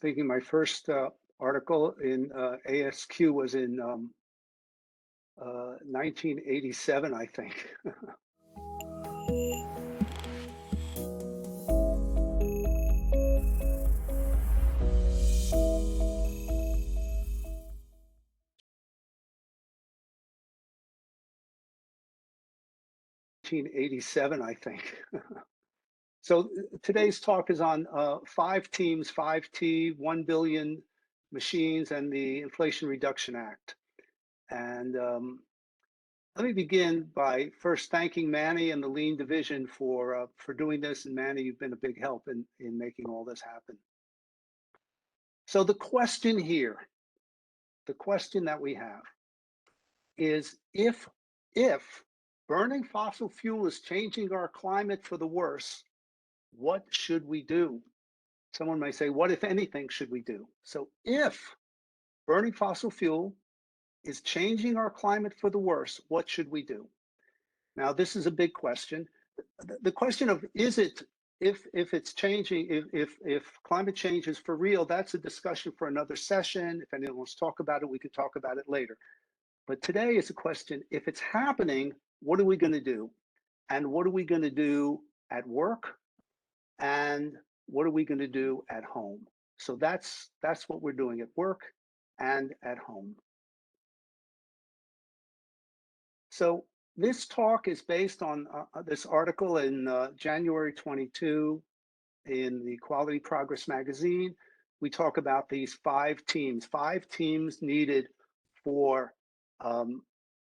Thinking my first article in ASQ was in 1987, I think. I think. So today's talk is on 5 teams, 5T, 1 billion machines, and the Inflation Reduction Act. And let me begin by first thanking Manny and the Lean Division for doing this. And Manny, you've been a big help in making all this happen. So the question here, the question that we have is if burning fossil fuel is changing our climate for the worse, what should we do? Someone may say, what, if anything, should we do? So if burning fossil fuel is changing our climate for the worse, what should we do? Now, this is a big question. The question of is it, if it's changing, if climate change is for real, that's a discussion for another session. If anyone wants to talk about it, we could talk about it later. But today is a question, if it's happening, what are we going to do? And what are we going to do at work? And what are we going to do at home? So that's what we're doing at work and at home. So this talk is based on this article in January 22 in the Quality Progress magazine. We talk about these 5 teams needed for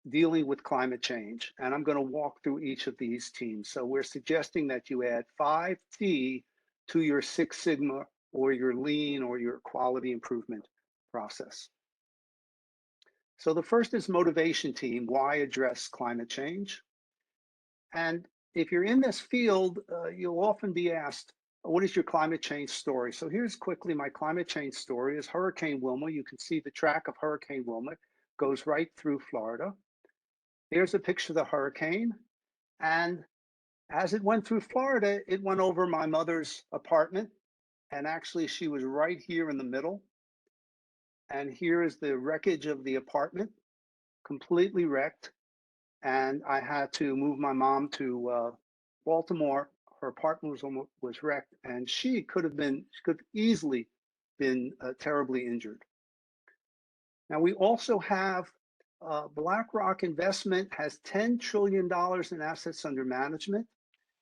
dealing with climate change. And I'm going to walk through each of these teams. So we're suggesting that you add 5T to your Six Sigma or your Lean or your quality improvement process. So the first is Motivation Team, why address climate change? And if you're in this field, you'll often be asked, what is your climate change story? So here's quickly my climate change story is Hurricane Wilma. You can see the track of Hurricane Wilma goes right through Florida. Here's a picture of the hurricane. And as it went through Florida, it went over my mother's apartment. And actually, she was right here in the middle. And here is the wreckage of the apartment, completely wrecked. And I had to move my mom to Baltimore. Her apartment was wrecked, and she could have easily been terribly injured. Now, we also have BlackRock Investment has $10 trillion in assets under management.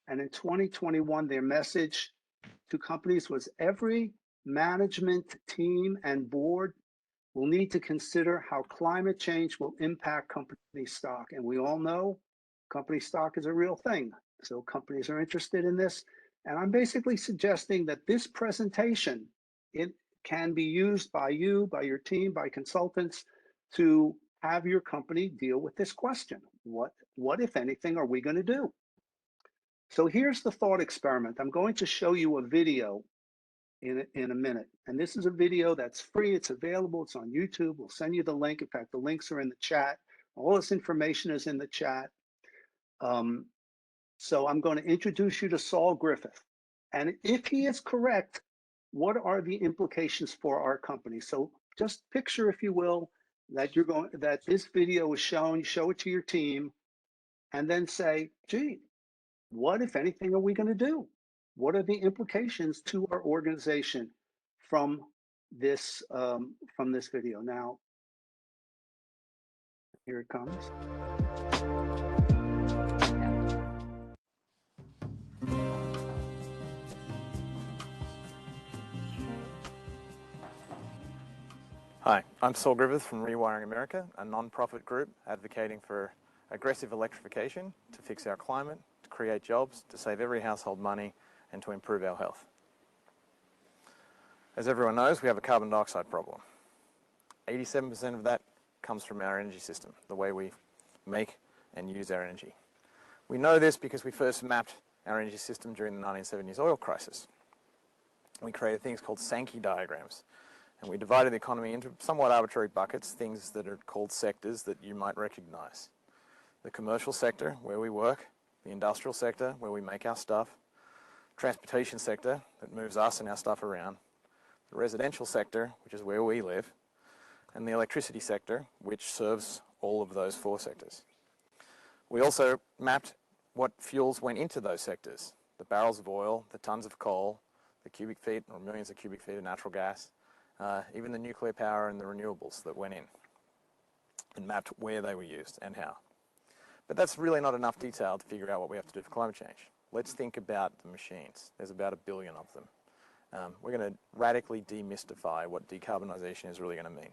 And in 2021, their message to companies was every management team and board will need to consider how climate change will impact company stock. And we all know company stock is a real thing. So companies are interested in this. And I'm basically suggesting that this presentation, it can be used by you, by your team, by consultants to have your company deal with this question. What if anything, are we going to do? So here's the thought experiment. I'm going to show you a video in a minute. And this is a video that's free. It's available. It's on YouTube. We'll send you the link. In fact, the links are in the chat. All this information is in the chat. So I'm going to introduce you to Saul Griffith. And if he is correct, what are the implications for our company? So just picture, if you will, that this video is shown, show it to your team, and then say, gee, what, if anything, are we going to do? What are the implications to our organization from this video? Now, here it comes. Hi, I'm Saul Griffith from Rewiring America, a non-profit group advocating for aggressive electrification to fix our climate, to create jobs, to save every household money, and to improve our health. As everyone knows, we have a carbon dioxide problem. 87% of that comes from our energy system, the way we make and use our energy. We know this because we first mapped our energy system during the 1970s oil crisis. We created things called Sankey diagrams. And we divided the economy into somewhat arbitrary buckets, things that are called sectors that you might recognize. The commercial sector, where we work, the industrial sector, where we make our stuff, transportation sector, that moves us and our stuff around, the residential sector, which is where we live, and the electricity sector, which serves all of those 4 sectors. We also mapped what fuels went into those sectors: the barrels of oil, the tons of coal, the cubic feet or millions of cubic feet of natural gas, even the nuclear power and the renewables that went in, and mapped where they were used and how. But that's really not enough detail to figure out what we have to do for climate change. Let's think about the machines. There's about 1 billion of them. We're going to radically demystify what decarbonisation is really going to mean.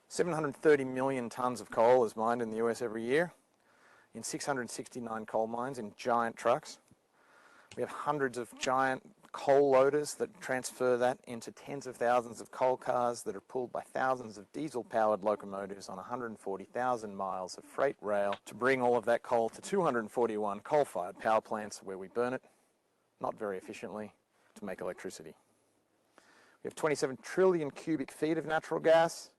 730 million tonnes of coal is mined in the US every year in 669 coal mines in giant trucks. We have hundreds of giant coal loaders that transfer that into tens of thousands of coal cars that are pulled by thousands of diesel-powered locomotives on 140,000 miles of freight rail to bring all of that coal to 241 coal-fired power plants where we burn it, not very efficiently, to make electricity. We have 27 trillion cubic feet of natural gas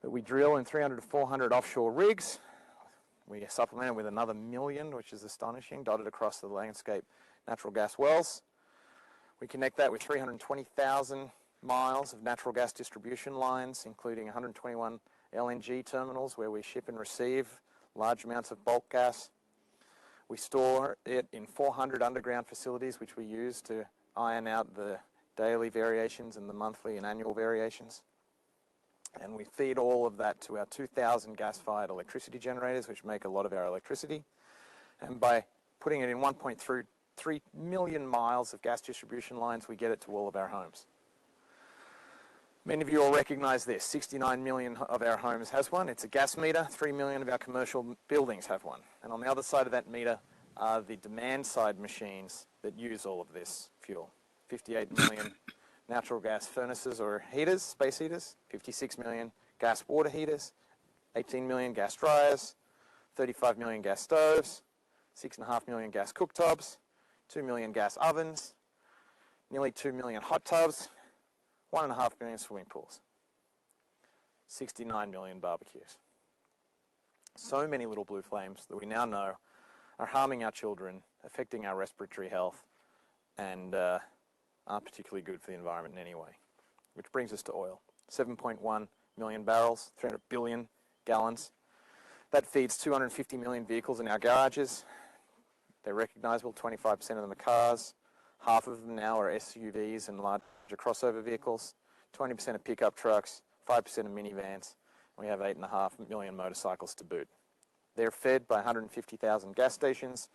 that we drill in 300 to 400 offshore rigs. We supplement it with another 1 million, which is astonishing, dotted across the landscape natural gas wells. We connect that with 320,000 miles of natural gas distribution lines, including 121 LNG terminals where we ship and receive large amounts of bulk gas. We store it in 400 underground facilities, which we use to iron out the daily variations and the monthly and annual variations. And we feed all of that to our 2,000 gas-fired electricity generators, which make a lot of our electricity. And by putting it in 1.3 million miles of gas distribution lines, we get it to all of our homes. Many of you will recognize this. 69 million of our homes has one. It's a gas meter. 3 million of our commercial buildings have one. And on the other side of that meter are the demand-side machines that use all of this fuel. 58 million natural gas furnaces or heaters, space heaters, 56 million gas water heaters, 18 million gas dryers, 35 million gas stoves, 6.5 million gas cooktops, 2 million gas ovens, nearly 2 million hot tubs, 1.5 million swimming pools, 69 million barbecues. So many little blue flames that we now know are harming our children, affecting our respiratory health, and aren't particularly good for the environment in any way. Which brings us to oil. 7.1 million barrels, 300 billion gallons. That feeds 250 million vehicles in our garages. They're recognizable, 25% of them are cars. Half of them now are SUVs and larger crossover vehicles. 20% are pickup trucks, 5% are minivans. We have 8.5 million motorcycles to boot. They're fed by 150,000 gas stations,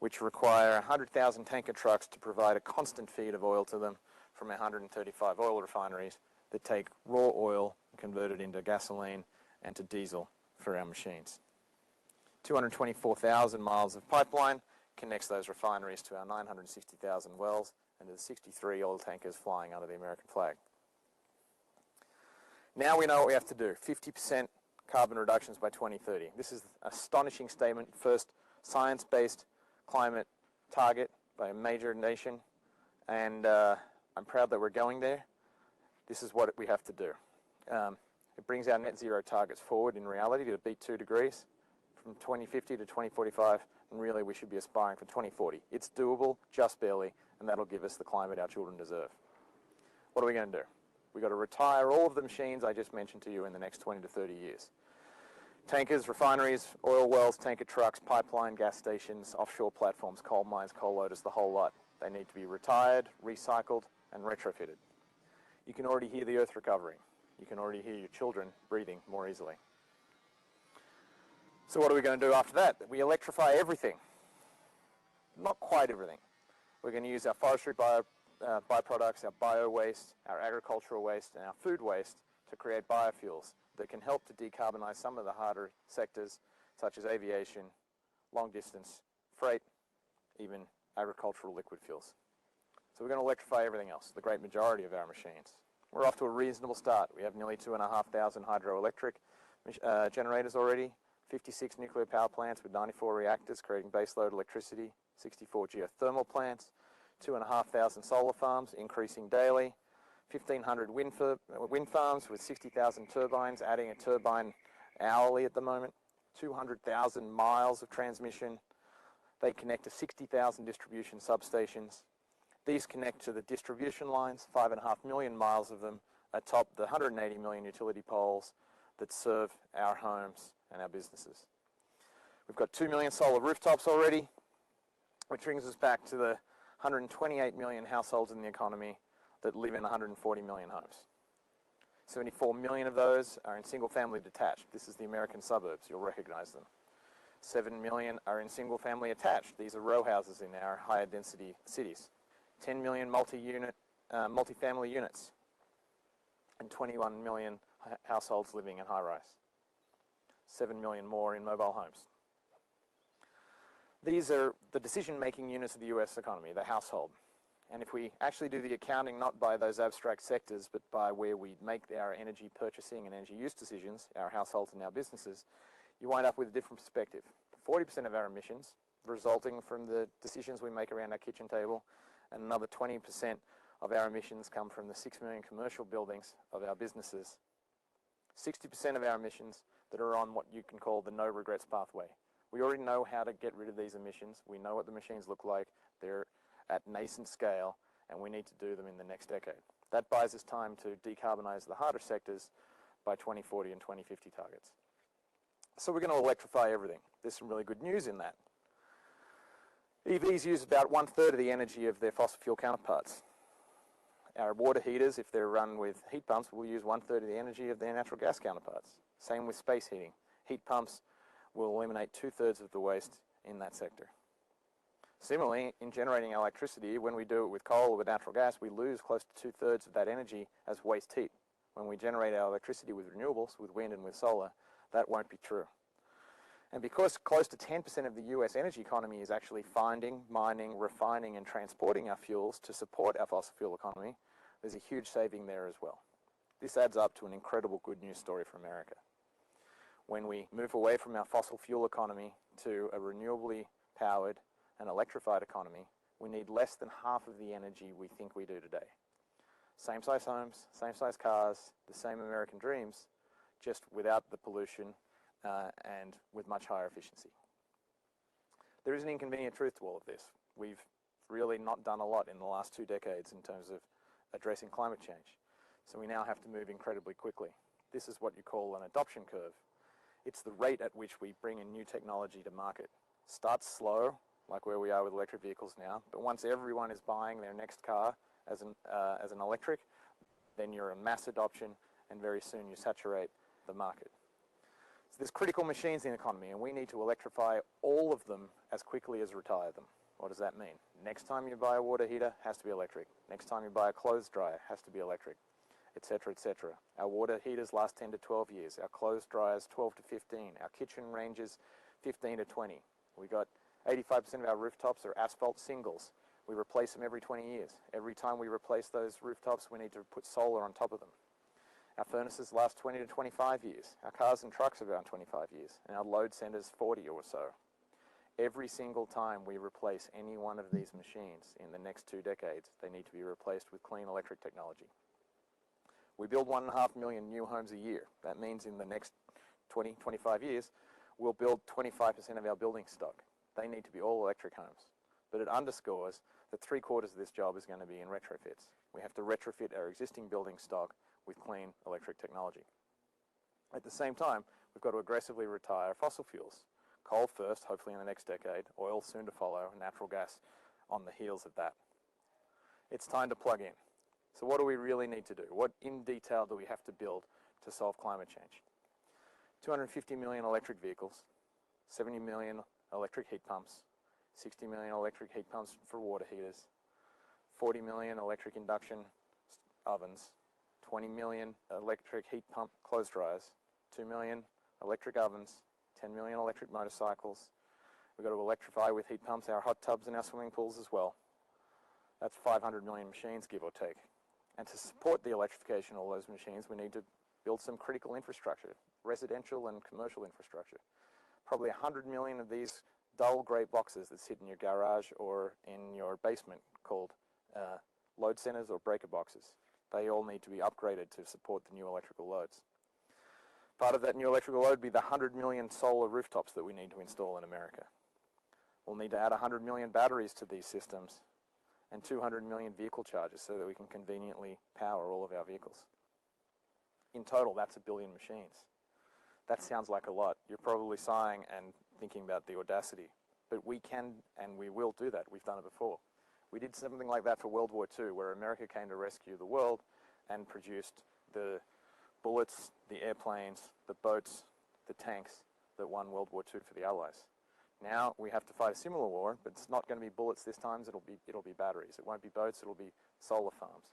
which require 100,000 tanker trucks to provide a constant feed of oil to them from 135 oil refineries that take raw oil and convert it into gasoline and to diesel for our machines. 224,000 miles of pipeline connects those refineries to our 960,000 wells and to the 63 oil tankers flying under the American flag. Now we know what we have to do. 50% carbon reductions by 2030. This is an astonishing statement. First science-based climate target by a major nation, and I'm proud that we're going there. This is what we have to do. It brings our net zero targets forward in reality to beat 2 degrees from 2050 to 2045, and really we should be aspiring for 2040. It's doable, just barely, and that'll give us the climate our children deserve. What are we going to do? We've got to retire all of the machines I just mentioned to you in the next 20 to 30 years. Tankers, refineries, oil wells, tanker trucks, pipeline, gas stations, offshore platforms, coal mines, coal loaders, the whole lot. They need to be retired, recycled, and retrofitted. You can already hear the earth recovering. You can already hear your children breathing more easily. So what are we going to do after that? We electrify everything. Not quite everything. We're going to use our forestry byproducts, our bio-waste, our agricultural waste, and our food waste to create biofuels that can help to decarbonize some of the harder sectors, such as aviation, long distance, freight, even agricultural liquid fuels. So we're going to electrify everything else, the great majority of our machines. We're off to a reasonable start. We have nearly 2,500 hydroelectric generators already, 56 nuclear power plants with 94 reactors creating baseload electricity, 64 geothermal plants, 2,500 solar farms increasing daily, 1,500 wind farms with 60,000 turbines, adding a turbine hourly at the moment, 200,000 miles of transmission. They connect to 60,000 distribution substations, These connect to the distribution lines, 5.5 million miles of them, atop the 180 million utility poles that serve our homes and our businesses. We've got 2 million solar rooftops already, which brings us back to the 128 million households in the economy that live in 140 million homes. 74 million of those are in single-family detached. This is the American suburbs. You'll recognize them. 7 million are in single-family attached. These are row houses in our higher density cities. 10 million multi-family units, and 21 million households living in high-rise. 7 million more in mobile homes. These are the decision-making units of the US economy, the household. And if we actually do the accounting not by those abstract sectors, but by where we make our energy purchasing and energy use decisions, our households and our businesses, you wind up with a different perspective. 40% of our emissions resulting from the decisions we make around our kitchen table, and another 20% of our emissions come from the 6 million commercial buildings of our businesses. 60% of our emissions that are on what you can call the no regrets pathway. We already know how to get rid of these emissions. We know what the machines look like. They're at nascent scale, and we need to do them in the next decade. That buys us time to decarbonize the harder sectors by 2040 and 2050 targets. So we're going to electrify everything. There's some really good news in that. EVs use about 1/3 of the energy of their fossil fuel counterparts. Our water heaters, if they're run with heat pumps, will use 1/3 of the energy of their natural gas counterparts. Same with space heating. Heat pumps will eliminate 2/3 of the waste in that sector. Similarly, in generating electricity, when we do it with coal or with natural gas, we lose close to 2/3 of that energy as waste heat. When we generate our electricity with renewables, with wind and with solar, that won't be true. And because close to 10% of the US energy economy is actually finding, mining, refining, and transporting our fuels to support our fossil fuel economy, there's a huge saving there as well. This adds up to an incredible good news story for America. When we move away from our fossil fuel economy to a renewably powered and electrified economy, we need less than half of the energy we think we do today. Same size homes, same size cars, the same American dreams, just without the pollution and with much higher efficiency. There is an inconvenient truth to all of this. We've really not done a lot in the last 2 decades in terms of addressing climate change. So we now have to move incredibly quickly. This is what you call an adoption curve. It's the rate at which we bring a new technology to market. Starts slow, like where we are with electric vehicles now, but once everyone is buying their next car as an electric, then you're a mass adoption, and very soon you saturate the market. So there's critical machines in the economy, and we need to electrify all of them as quickly as retire them. What does that mean? Next time you buy a water heater, has to be electric. Next time you buy a clothes dryer, has to be electric, etc., etc. Our water heaters last 10 to 12 years. Our clothes dryers, 12 to 15. Our kitchen ranges, 15 to 20. We got 85% of our rooftops are asphalt singles. We replace them every 20 years. Every time we replace those rooftops, we need to put solar on top of them. Our furnaces last 20 to 25 years. Our cars and trucks are around 25 years. And our load centers, 40 or so. Every single time we replace any one of these machines in the next 2 decades, they need to be replaced with clean electric technology. We build 1.5 million new homes a year. That means in the next 20, 25 years, we'll build 25% of our building stock. They need to be all electric homes. But it underscores that 3/4 of this job is going to be in retrofits. We have to retrofit our existing building stock with clean electric technology. At the same time, we've got to aggressively retire fossil fuels. Coal first, hopefully in the next decade, oil soon to follow, and natural gas on the heels of that. It's time to plug in. So what do we really need to do? What in detail do we have to build to solve climate change? 250 million electric vehicles, 70 million electric heat pumps, 60 million electric heat pumps for water heaters, 40 million electric induction ovens, 20 million electric heat pump clothes dryers, 2 million electric ovens, 10 million electric motorcycles. We've got to electrify with heat pumps our hot tubs and our swimming pools as well. That's 500 million machines, give or take. And to support the electrification of all those machines, we need to build some critical infrastructure, residential and commercial infrastructure. Probably 100 million of these dull grey boxes that sit in your garage or in your basement called load centers or breaker boxes. They all need to be upgraded to support the new electrical loads. Part of that new electrical load would be the 100 million solar rooftops that we need to install in America. We'll need to add 100 million batteries to these systems and 200 million vehicle chargers so that we can conveniently power all of our vehicles. In total, that's 1 billion machines. That sounds like a lot. You're probably sighing and thinking about the audacity. But we can and we will do that. We've done it before. We did something like that for World War II, where America came to rescue the world and produced the bullets, the airplanes, the boats, the tanks that won World War II for the Allies. Now we have to fight a similar war, but it's not going to be bullets this time. It'll be batteries. It won't be boats. It'll be solar farms.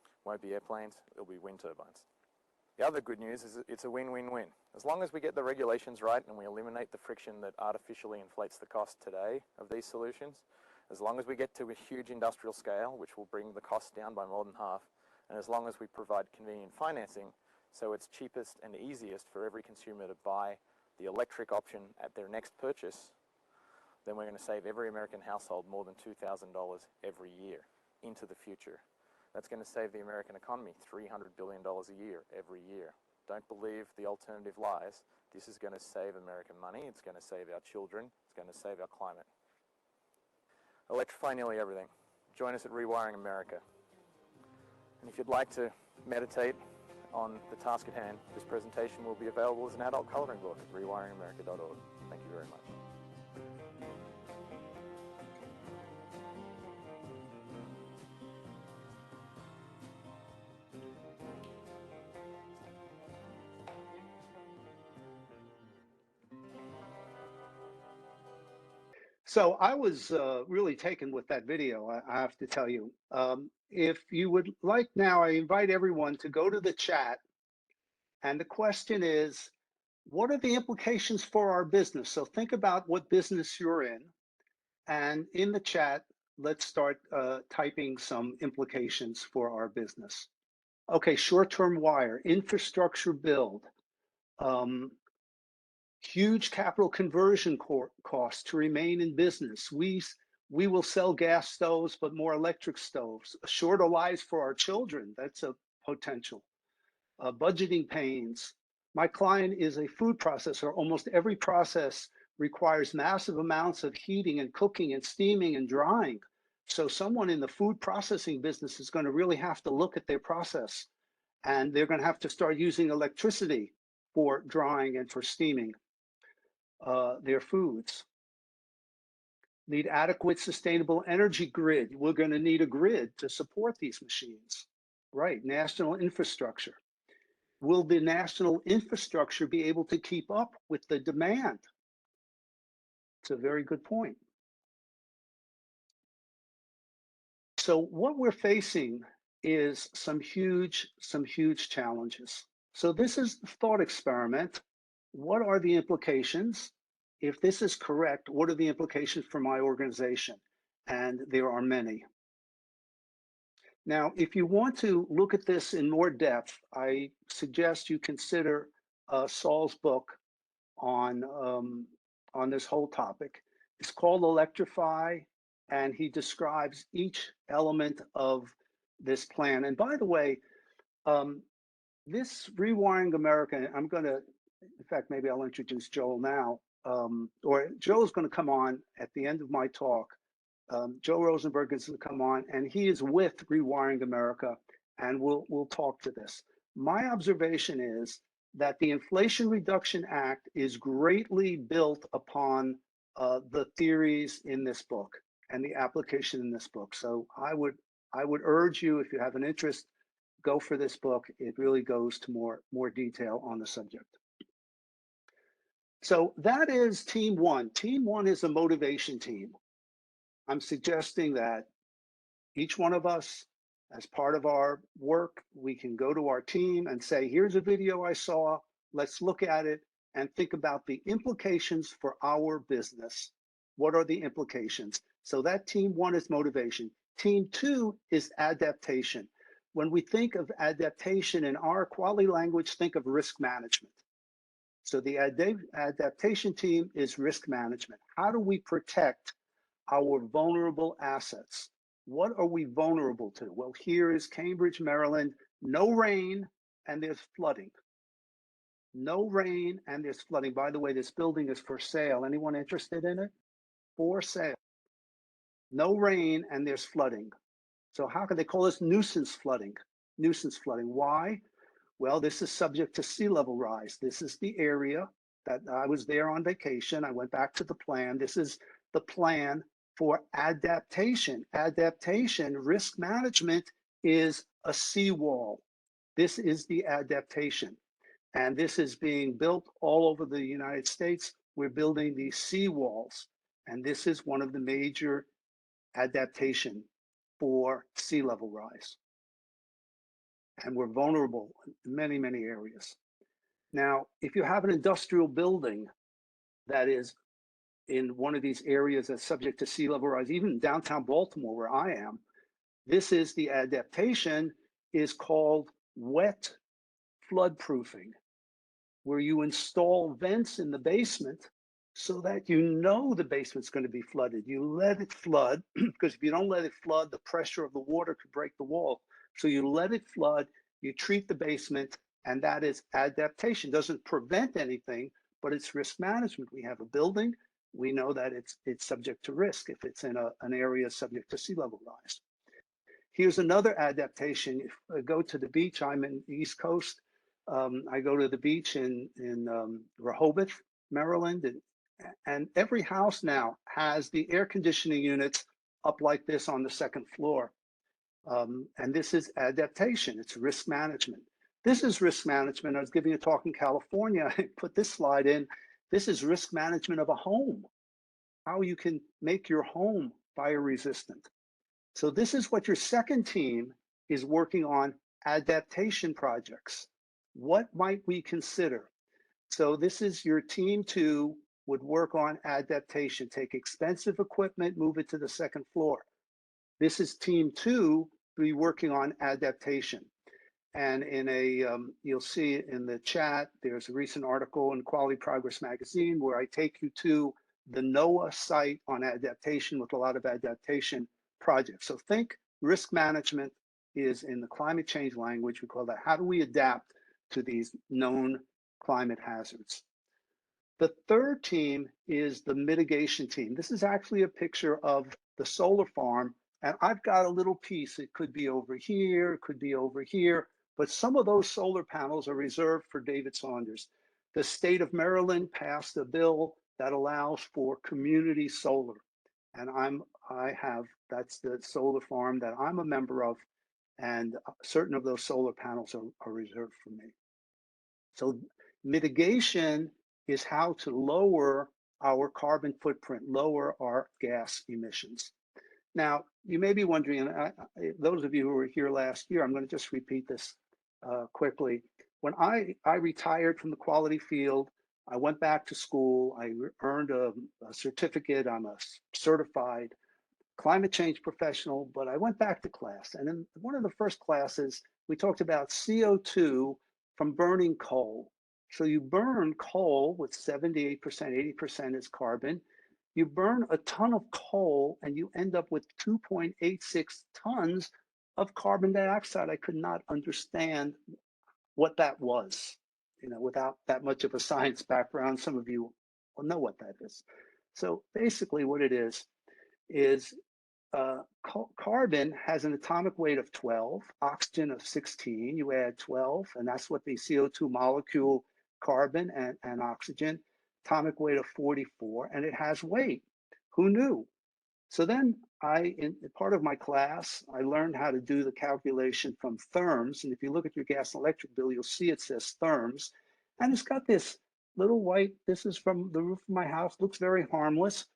It won't be airplanes. It'll be wind turbines. The other good news is it's a win-win-win. As long as we get the regulations right and we eliminate the friction that artificially inflates the cost today of these solutions, as long as we get to a huge industrial scale, which will bring the cost down by more than half, and as long as we provide convenient financing, so it's cheapest and easiest for every consumer to buy the electric option at their next purchase, then we're going to save every American household more than $2,000 every year into the future. That's going to save the American economy $300 billion a year, every year. Don't believe the alternative lies. This is going to save American money. It's going to save our children. It's going to save our climate. Electrify nearly everything. Join us at Rewiring America. And if you'd like to meditate on the task at hand, this presentation will be available as an adult coloring book at rewiringamerica.org. Thank you very much. So I was really taken with that video, I have to tell you. If you would like now, I invite everyone to go to the chat. And the question is, what are the implications for our business? So think about what business you're in. And in the chat, let's start typing some implications for our business. Okay, short-term wire, infrastructure build, huge capital conversion costs to remain in business. We will sell gas stoves, but more electric stoves. Shorter lives for our children, that's a potential. Budgeting pains. My client is a food processor. Almost every process requires massive amounts of heating and cooking and steaming and drying. So someone in the food processing business is going to really have to look at their process, and they're going to have to start using electricity for drying and for steaming their foods. Need adequate sustainable energy grid. We're going to need a grid to support these machines. Right, national infrastructure. Will the national infrastructure be able to keep up with the demand? It's a very good point. So what we're facing is some huge challenges. So this is the thought experiment. What are the implications? If this is correct, what are the implications for my organization? And there are many. Now, if you want to look at this in more depth, I suggest you consider Saul's book on this whole topic. It's called Electrify, and he describes each element of this plan. And by the way, this Rewiring America, I'm going to, in fact, maybe I'll introduce Joel now, or Joel's going to come on at the end of my talk. Joel Rosenberg is going to come on, and he is with Rewiring America, and we'll talk to this. My observation is that the Inflation Reduction Act is greatly built upon the theories in this book and the application in this book. So I would urge you, if you have an interest, go for this book. It really goes to more detail on the subject. So that is team one. Team one is a motivation team. I'm suggesting that each one of us, as part of our work, we can go to our team and say, here's a video I saw, let's look at it and think about the implications for our business. What are the implications? So that team one is motivation. Team two is adaptation. When we think of adaptation in our quality language, think of risk management. So the adaptation team is risk management. How do we protect our vulnerable assets? What are we vulnerable to? Well, here is Cambridge, Maryland, no rain and there's flooding. No rain and there's flooding. By the way, this building is for sale. Anyone interested in it? For sale. No rain and there's flooding. So how can they call this nuisance flooding? Nuisance flooding. Why? Well, this is subject to sea level rise. This is the area that I was there on vacation. I went back to the plan. This is the plan for adaptation. Adaptation, risk management is a seawall. This is the adaptation. And this is being built all over the United States. We're building these seawalls. And this is one of the major adaptation for sea level rise. And we're vulnerable in many, many areas. Now, if you have an industrial building that is in one of these areas that's subject to sea level rise, even downtown Baltimore, where I am, this is the adaptation is called wet flood proofing, where you install vents in the basement so that you know the basement's going to be flooded. You let it flood, because if you don't let it flood, the pressure of the water could break the wall. So you let it flood, you treat the basement, and that is adaptation. Doesn't prevent anything, but it's risk management. We have a building, we know that it's subject to risk if it's in an area subject to sea level rise. Here's another adaptation. If I go to the beach, I'm in the East Coast. I go to the beach in Rehoboth, Maryland, and every house now has the air conditioning units up like this on the second floor. And this is adaptation, it's risk management. This is risk management. I was giving a talk in California, I put this slide in. This is risk management of a home, how you can make your home fire resistant. So this is what your second team is working on, adaptation projects. What might we consider? So this is your team 2 would work on adaptation, take expensive equipment, move it to the second floor. This is team 2 be working on adaptation. And in a, you'll see in the chat, there's a recent article in Quality Progress magazine where I take you to the NOAA site on adaptation with a lot of adaptation projects. So think risk management is in the climate change language. We call that, how do we adapt to these known climate hazards? The third team is the mitigation team. This is actually a picture of the solar farm. And I've got a little piece. It could be over here, it could be over here. But some of those solar panels are reserved for David Saunders. The state of Maryland passed a bill that allows for community solar. And that's the solar farm that I'm a member of. And certain of those solar panels are reserved for me. So mitigation is how to lower our carbon footprint, lower our gas emissions. Now, you may be wondering, and those of you who were here last year, I'm going to just repeat this quickly. When I retired from the quality field, I went back to school. I earned a certificate. I'm a certified climate change professional, but I went back to class. And in one of the first classes, we talked about CO2 from burning coal. So you burn coal with 78%, 80% is carbon. You burn a ton of coal and you end up with 2.86 tons of carbon dioxide. I could not understand what that was, without that much of a science background. Some of you will know what that is. So basically what it is carbon has an atomic weight of 12, oxygen of 16, you add 12, and that's what the CO2 molecule, carbon and oxygen, atomic weight of 44, and it has weight. Who knew? So then in part of my class, I learned how to do the calculation from therms. And if you look at your gas and electric bill, you'll see it says therms. And it's got this little white, this is from the roof of my house, looks very harmless.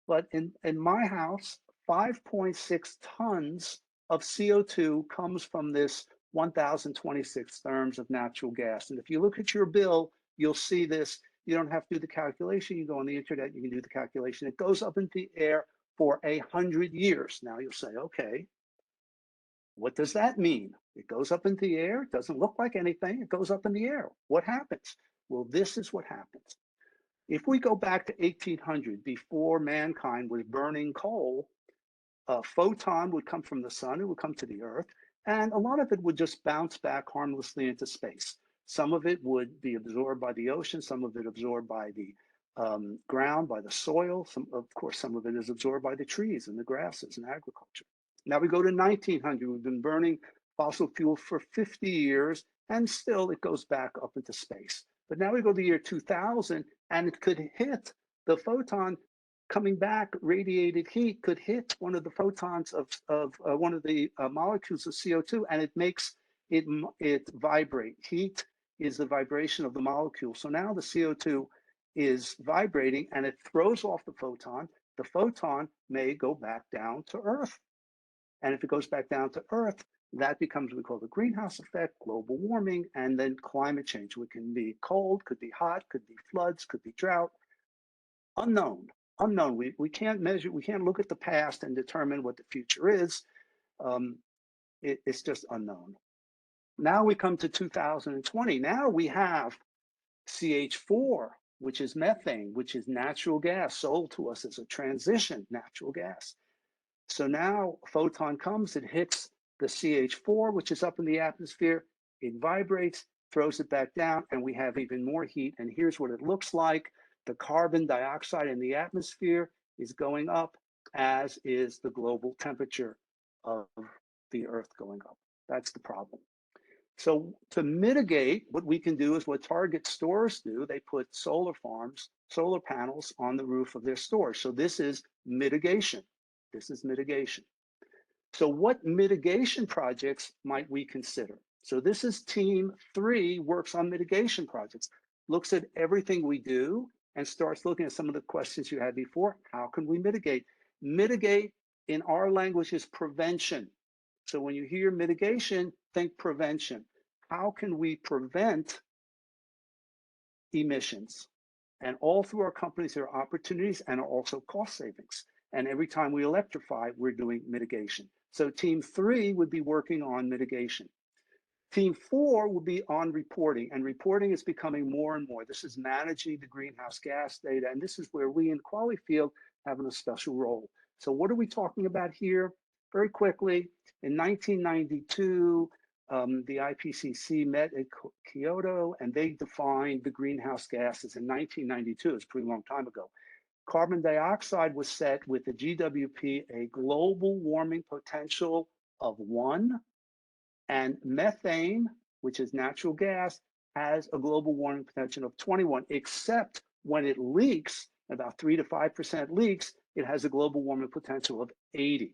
But in my house, 5.6 tons of CO2 comes from this 1,026 therms of natural gas. And if you look at your bill, you'll see this. You don't have to do the calculation. You go on the internet, you can do the calculation. It goes up into the air for 100 years. Now you'll say, okay, what does that mean? It goes up into the air. It doesn't look like anything. It goes up in the air. What happens? Well, this is what happens. If we go back to 1800, before mankind was burning coal, a photon would come from the sun, it would come to the earth, and a lot of it would just bounce back harmlessly into space. Some of it would be absorbed by the ocean, some of it absorbed by the ground, by the soil. Of course, some of it is absorbed by the trees and the grasses and agriculture. Now we go to 1900. We've been burning fossil fuel for 50 years, and still it goes back up into space. But now we go to the year 2000, and it could hit the photon coming back, radiated heat could hit one of the photons of one of the molecules of CO2, and it makes it vibrate. Heat is the vibration of the molecule. So now the CO2 is vibrating, and it throws off the photon. The photon may go back down to Earth. And if it goes back down to Earth, that becomes what we call the greenhouse effect, global warming, and then climate change. It can be cold, could be hot, could be floods, could be drought. Unknown, unknown. We can't measure, we can't look at the past and determine what the future is. It's just unknown. Now we come to 2020. Now we have CH4, which is methane, which is natural gas sold to us as a transition natural gas. So now a photon comes, it hits the CH4, which is up in the atmosphere, it vibrates, throws it back down, and we have even more heat. And here's what it looks like. The carbon dioxide in the atmosphere is going up, as is the global temperature of the Earth going up. That's the problem. So to mitigate, what we can do is what Target stores do. They put solar farms, solar panels on the roof of their stores. So this is mitigation. This is mitigation. So what mitigation projects might we consider? So this is team 3 works on mitigation projects, looks at everything we do and starts looking at some of the questions you had before. How can we mitigate? Mitigate in our language is prevention. So when you hear mitigation, think prevention. How can we prevent emissions? And all through our companies, there are opportunities and also cost savings. And every time we electrify, we're doing mitigation. So team 3 would be working on mitigation. Team 4 will be on reporting, and reporting is becoming more and more. This is managing the greenhouse gas data, and this is where we in Quality Field have a special role. So what are we talking about here? Very quickly, in 1992, the IPCC met at Kyoto, and they defined the greenhouse gases in 1992. It's a pretty long time ago. Carbon dioxide was set with the GWP a global warming potential of 1, and methane, which is natural gas, has a global warming potential of 21, except when it leaks, about 3 to 5% leaks, it has a global warming potential of 80.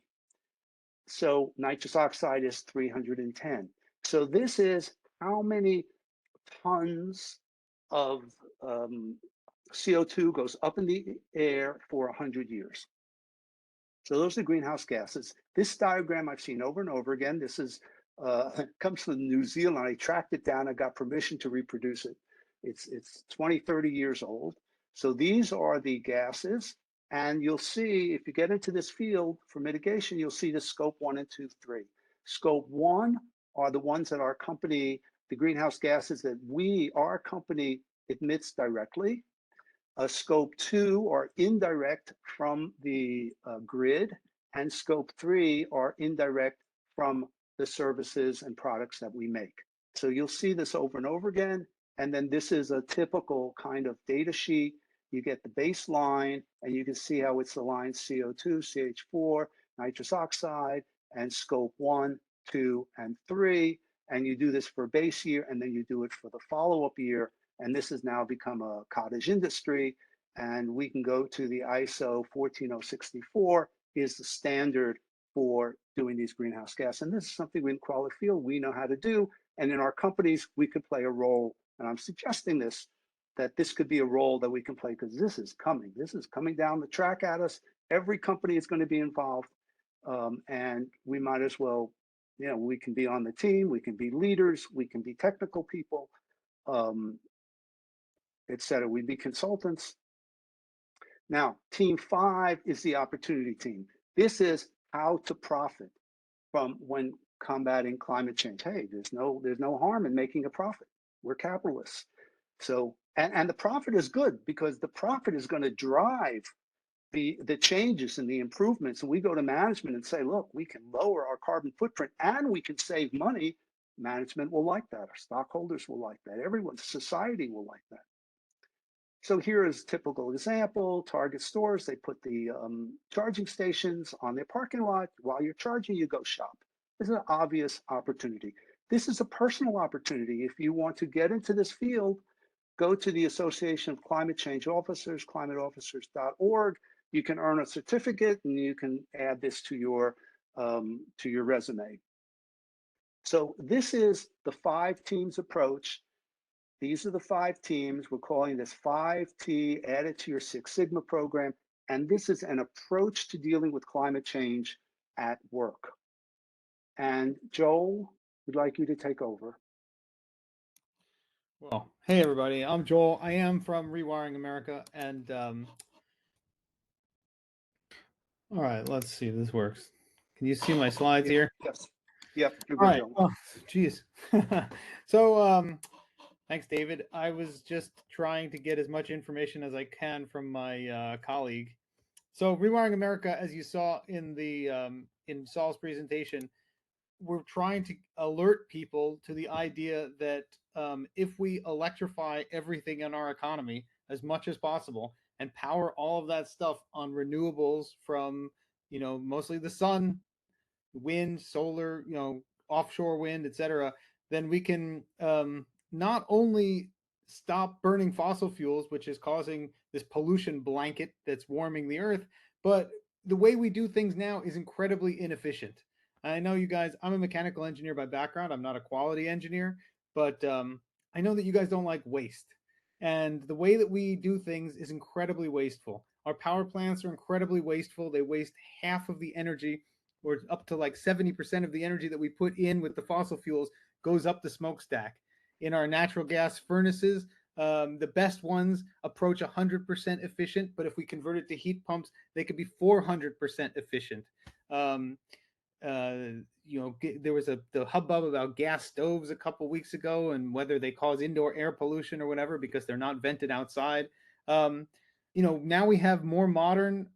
So nitrous oxide is 310. So this is how many tons of CO2 goes up in the air for 100 years. So those are greenhouse gases. This diagram I've seen over and over again. This is comes from New Zealand. I tracked it down. I got permission to reproduce it. It's 20, 30 years old. So these are the gases. And you'll see, if you get into this field for mitigation, you'll see the scope 1 and 2, 3. Scope 1 are the ones that our company, the greenhouse gases that our company emits directly. Scope 2 are indirect from the grid, and scope 3 are indirect from the services and products that we make. So you'll see this over and over again. And then this is a typical kind of data sheet. You get the baseline, and you can see how it's aligned CO2, CH4, nitrous oxide, and scope 1, 2, and 3. And you do this for a base year, and then you do it for the follow-up year. And this has now become a cottage industry. And we can go to the ISO 14064 is the standard for doing these greenhouse gas. And this is something we in Quality Field, we know how to do. And in our companies, we could play a role. And I'm suggesting this, that this could be a role that we can play, because this is coming. This is coming down the track at us. Every company is going to be involved. And we might as well, we can be on the team, we can be leaders, we can be technical people, et cetera. We'd be consultants. Now, team 5 is the opportunity team. This is how to profit from when combating climate change. Hey, there's no harm in making a profit. We're capitalists. So, and the profit is good, because the profit is going to drive the changes and the improvements. And we go to management and say, look, we can lower our carbon footprint and we can save money. Management will like that. Our stockholders will like that. Everyone, society will like that. So here is a typical example. Target stores, they put the charging stations on their parking lot. While you're charging, you go shop. This is an obvious opportunity. This is a personal opportunity. If you want to get into this field, go to the Association of Climate Change Officers, climateofficers.org. You can earn a certificate and you can add this to your resume. So this is the 5 teams approach. These are the 5 teams. We're calling this 5T added to your Six Sigma program. And this is an approach to dealing with climate change at work. And Joel, we'd like you to take over. Well, hey everybody, I'm Joel. I am from Rewiring America, and all right, let's see if this works. Can you see my slides here? Yes. Yep. You're All good, right. Joel. Oh, geez. So, thanks, David. I was just trying to get as much information as I can from my colleague. So, Rewiring America, as you saw in the in Saul's presentation, we're trying to alert people to the idea that if we electrify everything in our economy as much as possible and power all of that stuff on renewables from, mostly the sun, wind, solar, offshore wind, etc., then we can not only stop burning fossil fuels, which is causing this pollution blanket that's warming the earth, but the way we do things now is incredibly inefficient. I know you guys, I'm a mechanical engineer by background. I'm not a quality engineer, but I know that you guys don't like waste. And the way that we do things is incredibly wasteful. Our power plants are incredibly wasteful. They waste half of the energy, or up to like 70% of the energy that we put in with the fossil fuels goes up the smokestack. In our natural gas furnaces, the best ones approach 100% efficient, but if we convert it to heat pumps, they could be 400% efficient. There was the hubbub about gas stoves a couple weeks ago and whether they cause indoor air pollution or whatever because they're not vented outside. Now we have more modern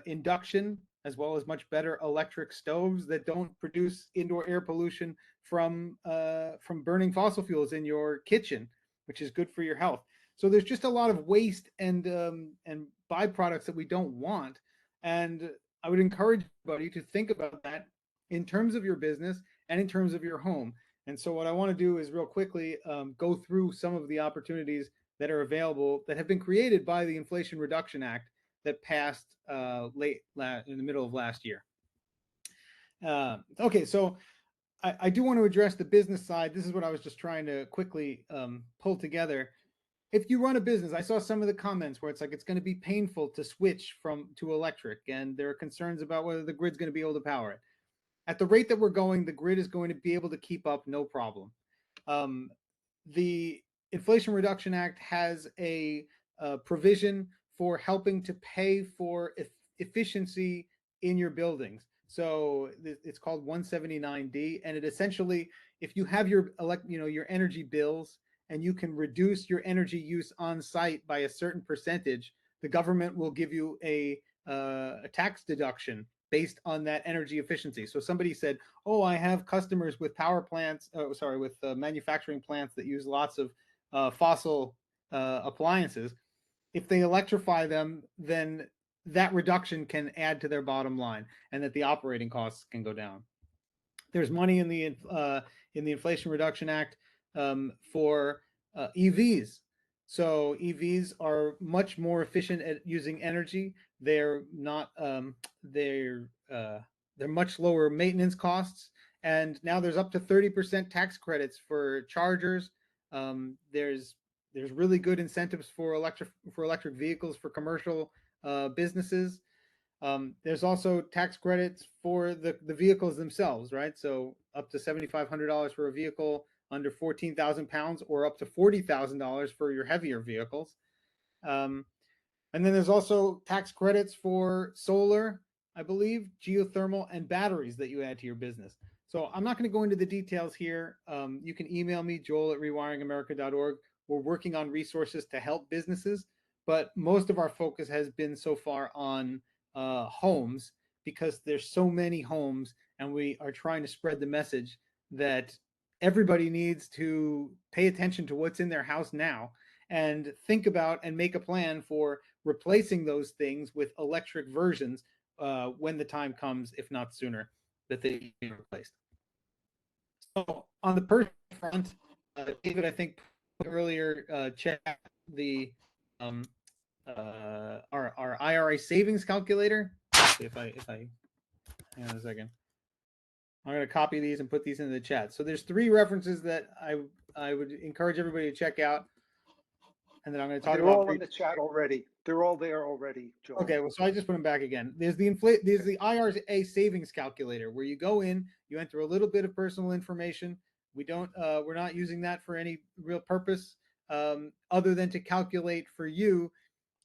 induction as well as much better electric stoves that don't produce indoor air pollution from burning fossil fuels in your kitchen, which is good for your health. So there's just a lot of waste and byproducts that we don't want. And I would encourage everybody to think about that in terms of your business and in terms of your home. And so what I want to do is real quickly go through some of the opportunities that are available that have been created by the Inflation Reduction Act that passed in the middle of last year. Okay, so I do want to address the business side. This is what I was just trying to quickly pull together. If you run a business, I saw some of the comments where it's like it's going to be painful to switch to electric, and there are concerns about whether the grid's going to be able to power it. At the rate that we're going, the grid is going to be able to keep up, no problem. The Inflation Reduction Act has a provision for helping to pay for efficiency in your buildings. So it's called 179D, and it essentially, if you have your energy bills and you can reduce your energy use on site by a certain percentage, the government will give you a tax deduction based on that energy efficiency. So somebody said, "Oh, I have customers with power plants, with manufacturing plants that use lots of fossil appliances. If they electrify them, then that reduction can add to their bottom line, and that the operating costs can go down." There's money in the Inflation Reduction Act for EVs. So EVs are much more efficient at using energy. They're not they're much lower maintenance costs, and now there's up to 30% tax credits for chargers. There's really good incentives for electric vehicles for commercial businesses. There's also tax credits for the vehicles themselves, right? So up to $7,500 for a vehicle under 14,000 pounds, or up to $40,000 for your heavier vehicles. And then there's also tax credits for solar, I believe, geothermal, and batteries that you add to your business. So I'm not going to go into the details here. You can email me, joel@rewiringamerica.org. We're working on resources to help businesses, but most of our focus has been so far on homes, because there's so many homes, and we are trying to spread the message that everybody needs to pay attention to what's in their house now and think about and make a plan for replacing those things with electric versions when the time comes, if not sooner, that they need to be replaced. So on the person front, David, I think earlier check the our IRA savings calculator. If I hang on a second, I'm going to copy these and put these in the chat. So there's 3 references that I would encourage everybody to check out, and then I'm going to talk They're about. all in the chat already. They're all there already, Joel. Okay, well, so I just put them back again. There's the IRA savings calculator where you go in, you enter a little bit of personal information. We're not using that for any real purpose other than to calculate for you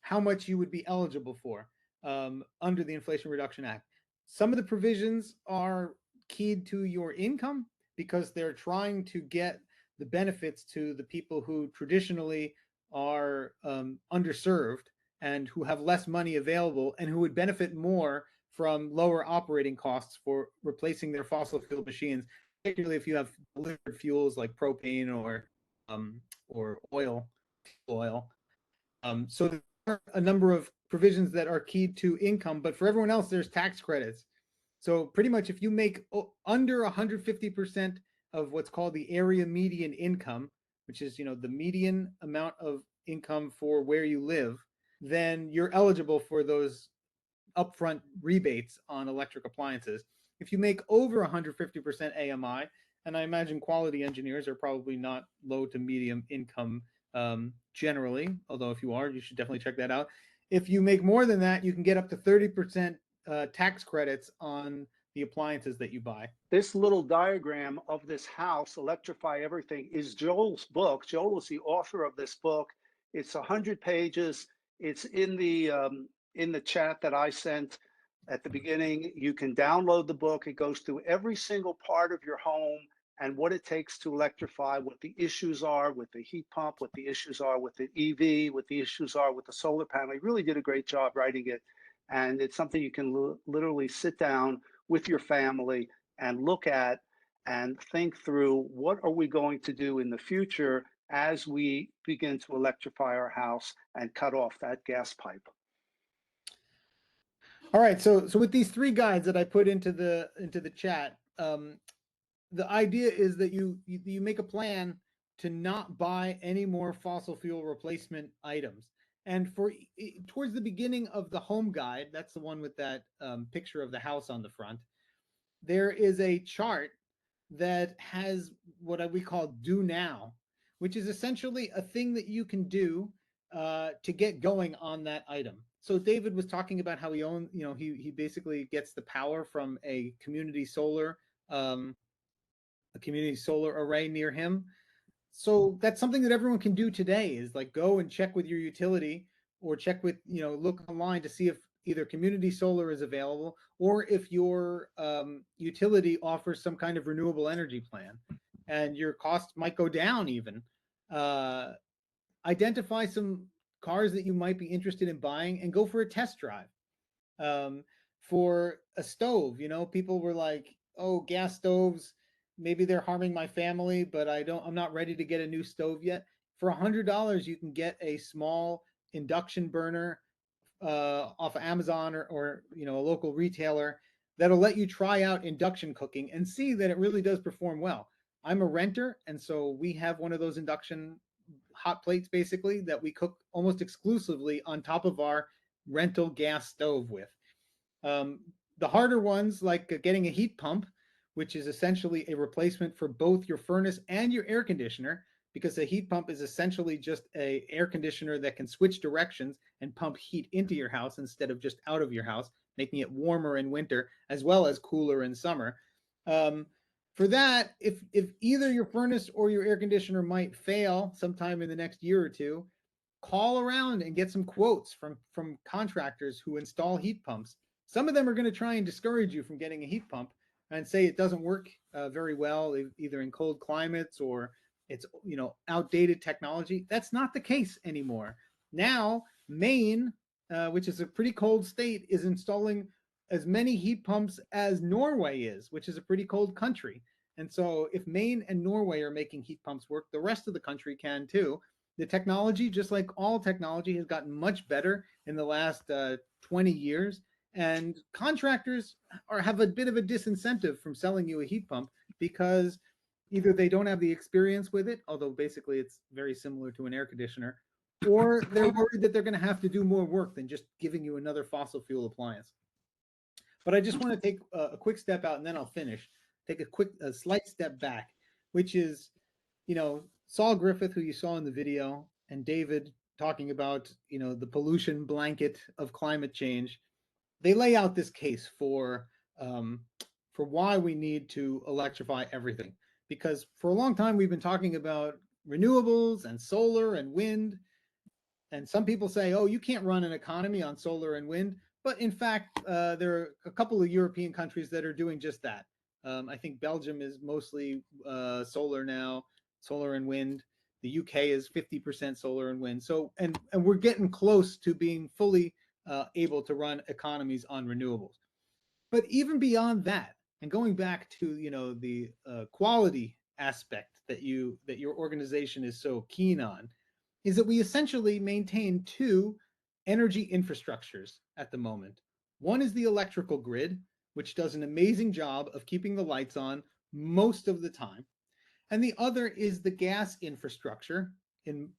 how much you would be eligible for under the Inflation Reduction Act. Some of the provisions are keyed to your income because they're trying to get the benefits to the people who traditionally are underserved and who have less money available and who would benefit more from lower operating costs for replacing their fossil fuel machines, particularly if you have liquid fuels like propane or oil. So there are a number of provisions that are keyed to income, but for everyone else, there's tax credits. So pretty much if you make under 150% of what's called the area median income, which is, the median amount of income for where you live, then you're eligible for those upfront rebates on electric appliances. If you make over 150% AMI, and I imagine quality engineers are probably not low to medium income generally, although if you are, you should definitely check that out. If you make more than that, you can get up to 30% tax credits on the appliances that you buy. This little diagram of this house, Electrify Everything, is Joel's book. Joel is the author of this book. It's 100 pages. It's in the chat that I sent at the beginning. You can download the book. It goes through every single part of your home and what it takes to electrify, what the issues are with the heat pump, what the issues are with the EV, what the issues are with the solar panel. He really did a great job writing it. And it's something you can literally sit down with your family and look at and think through, what are we going to do in the future as we begin to electrify our house and cut off that gas pipe. All right, so with these 3 guides that I put into the chat, the idea is that you make a plan to not buy any more fossil fuel replacement items. And towards the beginning of the home guide, that's the one with that picture of the house on the front, there is a chart that has what we call do now, which is essentially a thing that you can do to get going on that item. So David was talking about how he basically gets the power from a community solar array near him. So that's something that everyone can do today, is like go and check with your utility or check with, look online to see if either community solar is available or if your utility offers some kind of renewable energy plan and your cost might go down even. Identify some cars that you might be interested in buying and go for a test drive. For a stove, people were like, oh, gas stoves, maybe they're harming my family, but I'm not ready to get a new stove yet. For $100, you can get a small induction burner off of Amazon or a local retailer that'll let you try out induction cooking and see that it really does perform well. I'm a renter, and so we have one of those induction hot plates basically that we cook almost exclusively on top of our rental gas stove with. The harder ones, like getting a heat pump, which is essentially a replacement for both your furnace and your air conditioner, because a heat pump is essentially just an air conditioner that can switch directions and pump heat into your house instead of just out of your house, making it warmer in winter as well as cooler in summer. For that, if either your furnace or your air conditioner might fail sometime in the next year or two, call around and get some quotes from contractors who install heat pumps. Some of them are going to try and discourage you from getting a heat pump and say it doesn't work very well, either in cold climates or it's outdated technology. That's not the case anymore. Now, Maine, which is a pretty cold state, is installing as many heat pumps as Norway is, which is a pretty cold country. And so if Maine and Norway are making heat pumps work, the rest of the country can too. The technology, just like all technology, has gotten much better in the last 20 years. And contractors have a bit of a disincentive from selling you a heat pump because either they don't have the experience with it, although basically it's very similar to an air conditioner, or they're worried that they're going to have to do more work than just giving you another fossil fuel appliance. But I just want to take a quick step out and then I'll finish. Take a slight step back, which is, Saul Griffith, who you saw in the video, and David talking about, the pollution blanket of climate change. They lay out this case for why we need to electrify everything. Because for a long time, we've been talking about renewables and solar and wind. And some people say, oh, you can't run an economy on solar and wind. But in fact, there are a couple of European countries that are doing just that. I think Belgium is mostly solar now, solar and wind. The UK is 50% solar and wind. So, and we're getting close to being fully able to run economies on renewables. But even beyond that, and going back to the quality aspect that your organization is so keen on, is that we essentially maintain two energy infrastructures at the moment. One is the electrical grid, which does an amazing job of keeping the lights on most of the time. And the other is the gas infrastructure in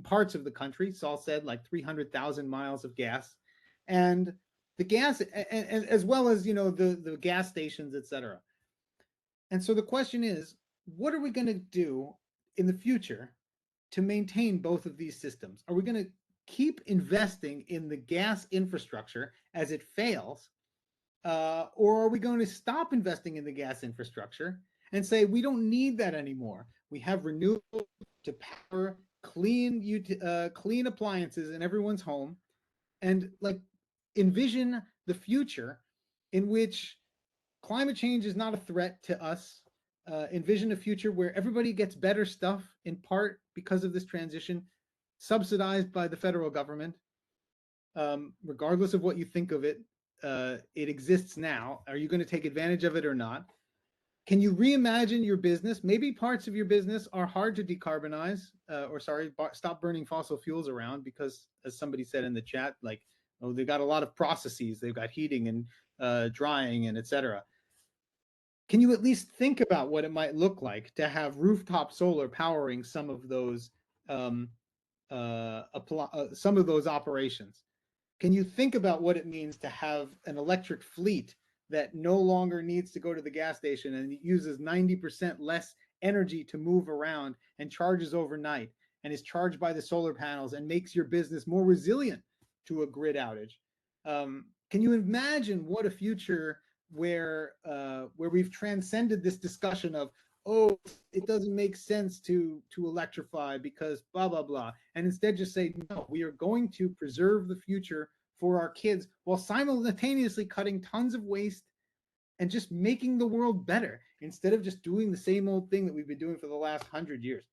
parts of the country. Saul said like 300,000 miles of gas. And the gas, and as well as, the gas stations, et cetera. And so the question is, what are we going to do in the future to maintain both of these systems? Are we going to keep investing in the gas infrastructure as it fails? Or are we going to stop investing in the gas infrastructure and say, we don't need that anymore? We have renewables to power clean appliances in everyone's home, and like envision the future in which climate change is not a threat to us. Envision a future where everybody gets better stuff, in part because of this transition, subsidized by the federal government. Regardless of what you think of it, it exists now. Are you going to take advantage of it or not? Can you reimagine your business? Maybe parts of your business are hard to decarbonize, stop burning fossil fuels around because, as somebody said in the chat, like, oh, they've got a lot of processes. They've got heating and drying and et cetera. Can you at least think about what it might look like to have rooftop solar powering some of those operations? Can you think about what it means to have an electric fleet that no longer needs to go to the gas station and uses 90% less energy to move around and charges overnight and is charged by the solar panels and makes your business more resilient to a grid outage? Can you imagine what a future where we've transcended this discussion of, oh, it doesn't make sense to electrify because blah, blah, blah, and instead just say, no, we are going to preserve the future for our kids while simultaneously cutting tons of waste and just making the world better instead of just doing the same old thing that we've been doing for the last 100 years.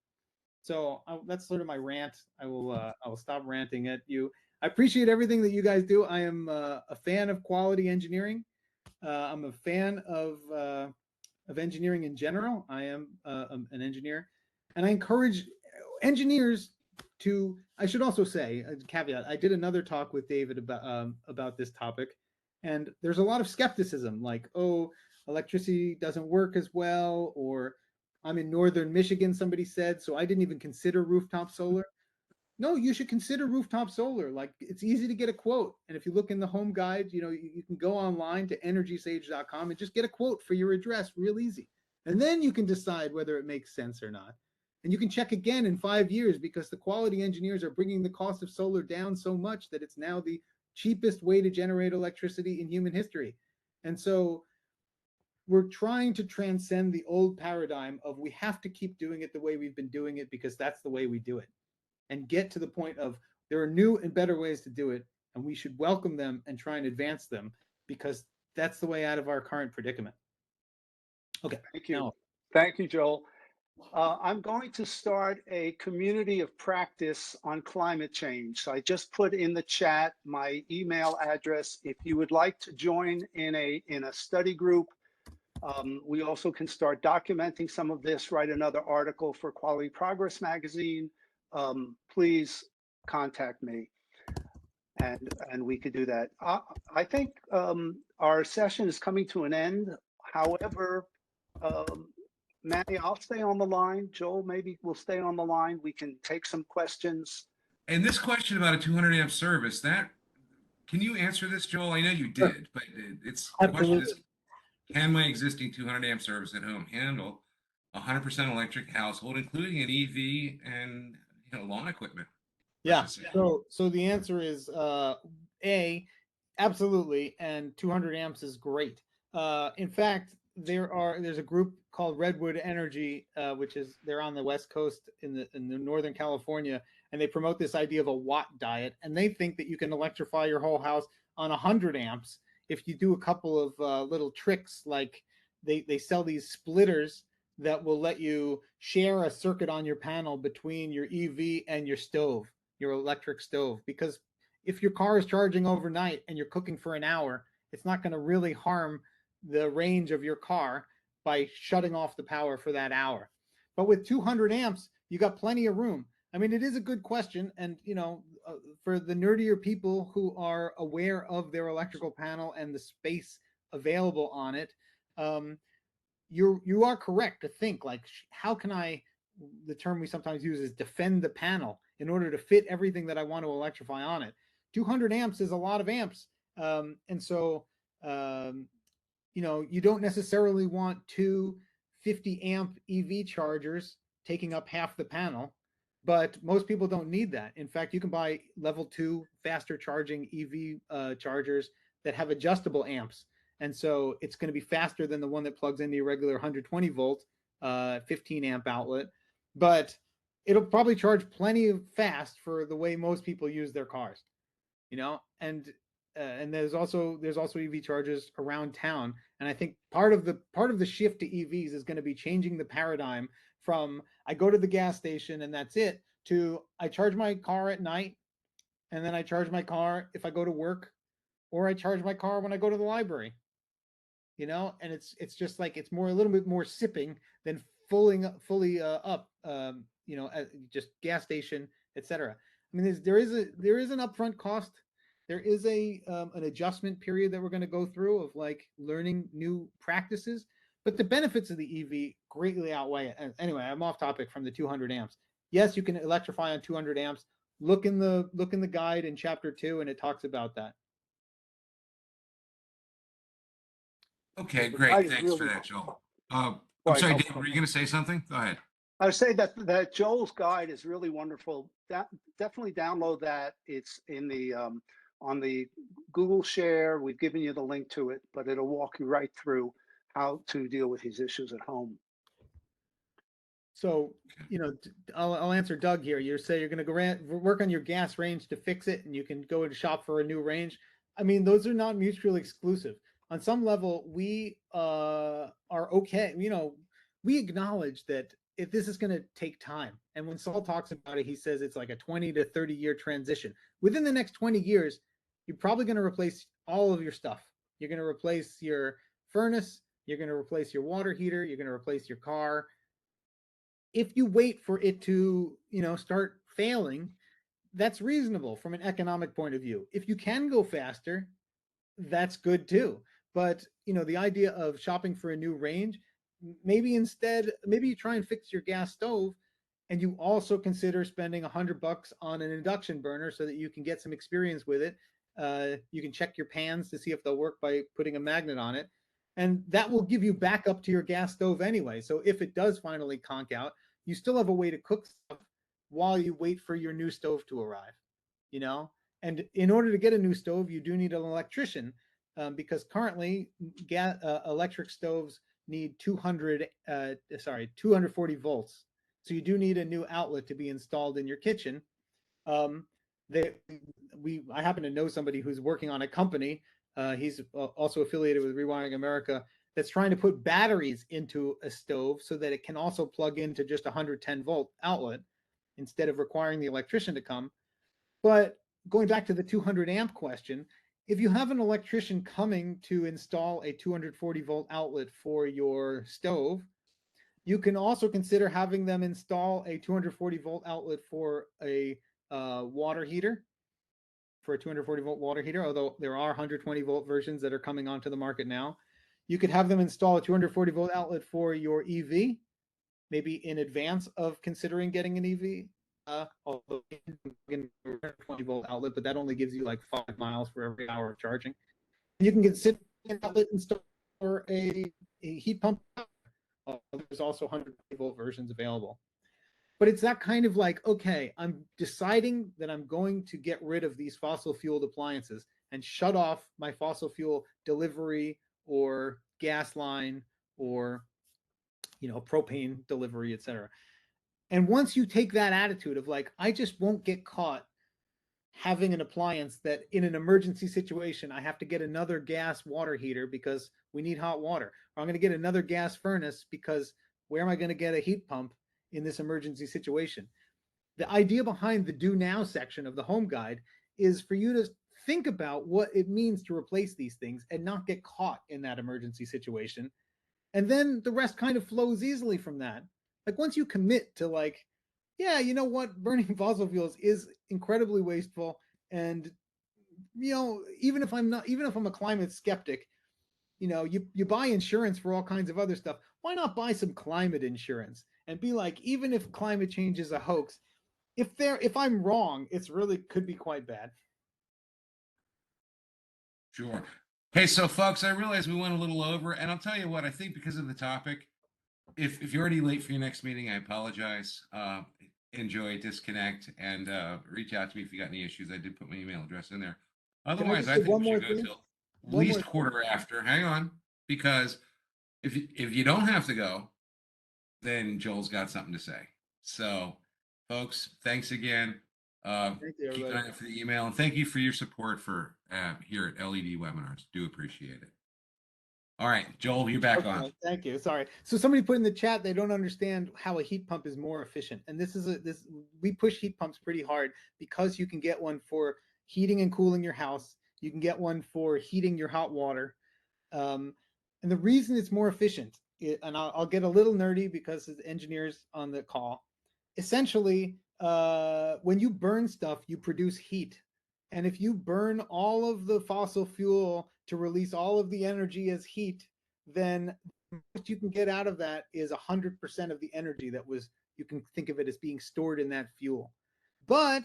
So that's sort of my rant. I will stop ranting at you. I appreciate everything that you guys do. I am a fan of quality engineering. I'm a fan of engineering in general. I am an engineer, and I encourage engineers to. I should also say a caveat. I did another talk with David about this topic, and there's a lot of skepticism, like, oh, electricity doesn't work as well, or I'm in northern Michigan, somebody said, so I didn't even consider rooftop solar. No, you should consider rooftop solar. Like, it's easy to get a quote. And if you look in the home guide, you can go online to energysage.com and just get a quote for your address real easy. And then you can decide whether it makes sense or not. And you can check again in 5 years because the quality engineers are bringing the cost of solar down so much that it's now the cheapest way to generate electricity in human history. And so we're trying to transcend the old paradigm of we have to keep doing it the way we've been doing it because that's the way we do it, and get to the point of there are new and better ways to do it, and we should welcome them and try and advance them because that's the way out of our current predicament. Okay. Thank you. Now, Thank you, Joel. I'm going to start a community of practice on climate change. So I just put in the chat my email address. If you would like to join in a study group, we also can start documenting some of this, write another article for Quality Progress magazine. please contact me, and we could do that. I think our session is coming to an end. However, Manny, I'll stay on the line. Joel, maybe we'll stay on the line. We can take some questions. And this question about a 200 amp service, that can you answer this, Joel? I know you Sure. did, but the question is, Absolutely. can my existing 200 amp service at home handle a 100% electric household, including an EV and lawn equipment? Yeah. Let's just say. So the answer is A, absolutely, and 200 amps is great. In fact, there's a group called Redwood Energy, which is they're on the West Coast in the Northern California, and they promote this idea of a watt diet, and they think that you can electrify your whole house on 100 amps if you do a couple of little tricks, like they sell these splitters that will let you share a circuit on your panel between your EV and your stove, your electric stove, because if your car is charging overnight and you're cooking for an hour, it's not going to really harm the range of your car by shutting off the power for that hour. But with 200 amps, you got plenty of room. I mean, it is a good question. And, for the nerdier people who are aware of their electrical panel and the space available on it, you are correct to think like, how can I, the term we sometimes use is defend the panel in order to fit everything that I want to electrify on it. 200 amps is a lot of amps. And so, you don't necessarily want two 50 amp EV chargers taking up half the panel, but most people don't need that. In fact, you can buy level 2 faster charging EV chargers that have adjustable amps. And so it's going to be faster than the one that plugs into your regular 120 volt 15 amp outlet, but it'll probably charge plenty fast for the way most people use their cars, and there's also EV chargers around town. And I think part of the shift to EVs is going to be changing the paradigm from I go to the gas station and that's it, to I charge my car at night, and then I charge my car if I go to work, or I charge my car when I go to the library. And it's just like it's a little bit more sipping than fully up, just gas station, etc. I mean, there is an upfront cost. There is an adjustment period that we're going to go through of like learning new practices, but the benefits of the EV greatly outweigh it. And anyway, I'm off topic from the 200 amps. Yes, you can electrify on 200 amps. Look in the guide in chapter 2, and it talks about that. Okay, The great. guide is Thanks for really that, Joel. quite I'm sorry, Dave, helpful. were you going to say something? Go ahead. I would say that Joel's guide is really wonderful. Definitely download that. It's in the on the Google Share. We've given you the link to it, but it'll walk you right through how to deal with these issues at home. So, I'll answer Doug here. You say you're going to go work on your gas range to fix it, and you can go to shop for a new range. I mean, those are not mutually exclusive. On some level, we are okay. We acknowledge that if this is going to take time. And when Saul talks about it, he says it's like a 20 to 30 year transition. Within the next 20 years, you're probably going to replace all of your stuff. You're going to replace your furnace. You're going to replace your water heater. You're going to replace your car. If you wait for it to, start failing, that's reasonable from an economic point of view. If you can go faster, that's good too. But, the idea of shopping for a new range, maybe you try and fix your gas stove, and you also consider spending $100 on an induction burner so that you can get some experience with it. You can check your pans to see if they'll work by putting a magnet on it. And that will give you backup to your gas stove anyway. So if it does finally conk out, you still have a way to cook stuff while you wait for your new stove to arrive, And in order to get a new stove, you do need an electrician, because currently electric stoves need 240 volts. So you do need a new outlet to be installed in your kitchen. I happen to know somebody who's working on a company. He's also affiliated with Rewiring America, that's trying to put batteries into a stove so that it can also plug into just a 110 volt outlet instead of requiring the electrician to come. But going back to the 200 amp question, if you have an electrician coming to install a 240 volt outlet for your stove, You can also consider having them install a 240 volt outlet for a water heater, for a 240 volt water heater, although there are 120 volt versions that are coming onto the market now. You could have them install a 240 volt outlet for your EV, maybe in advance of considering getting an EV. Although 20 volt outlet, but that only gives you like 5 miles for every hour of charging. You can consider an outlet install for a heat pump. There's also 120 volt versions available. But it's that kind of like, okay, I'm deciding that I'm going to get rid of these fossil fueled appliances and shut off my fossil fuel delivery or gas line or, you know, propane delivery, etc. And once you take that attitude of like, I just won't get caught having an appliance that in an emergency situation, I have to get another gas water heater because we need hot water, or I'm going to get another gas furnace because where am I going to get a heat pump in this emergency situation? The idea behind the do now section of the home guide is for you to think about what it means to replace these things and not get caught in that emergency situation. And then the rest kind of flows easily from that. Like once you commit to like, yeah, you know what, burning fossil fuels is incredibly wasteful. And, you know, even if I'm a climate skeptic, you know, you buy insurance for all kinds of other stuff. Why not buy some climate insurance and be like, even if climate change is a hoax, if I'm wrong, it's really could be quite bad. Sure. Hey, so folks, I realize we went a little over, and I'll tell you what, I think because of the topic, if you're already late for your next meeting, I apologize. Enjoy, disconnect, and reach out to me if you got any issues. I did put my email address in there. Otherwise, I think we should go till at least quarter after. Hang on, because if you don't have to go, then Joel's got something to say. So, folks, thanks again. Thank you, Keep an everybody. eye out for the email, and thank you for your support for here at LED Webinars. Do appreciate it. All right, Joel, you're back on. Thank you. Sorry. So somebody put in the chat they don't understand how a heat pump is more efficient, and we push heat pumps pretty hard because you can get one for heating and cooling your house. You can get one for heating your hot water, and the reason it's more efficient, and I'll get a little nerdy because the engineers on the call. Essentially, when you burn stuff, you produce heat. And if you burn all of the fossil fuel to release all of the energy as heat, then what you can get out of that is 100% of the energy that was, you can think of it as being stored in that fuel. But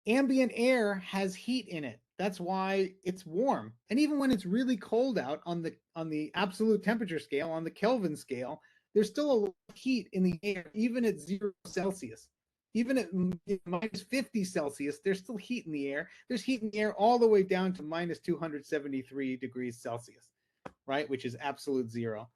ambient air has heat in it. That's why it's warm. And even when it's really cold out on the absolute temperature scale, on the Kelvin scale, there's still a lot of heat in the air, even at 0 Celsius. Even at minus 50 Celsius, there's still heat in the air. There's heat in the air all the way down to minus 273 degrees Celsius, right? Which is absolute zero.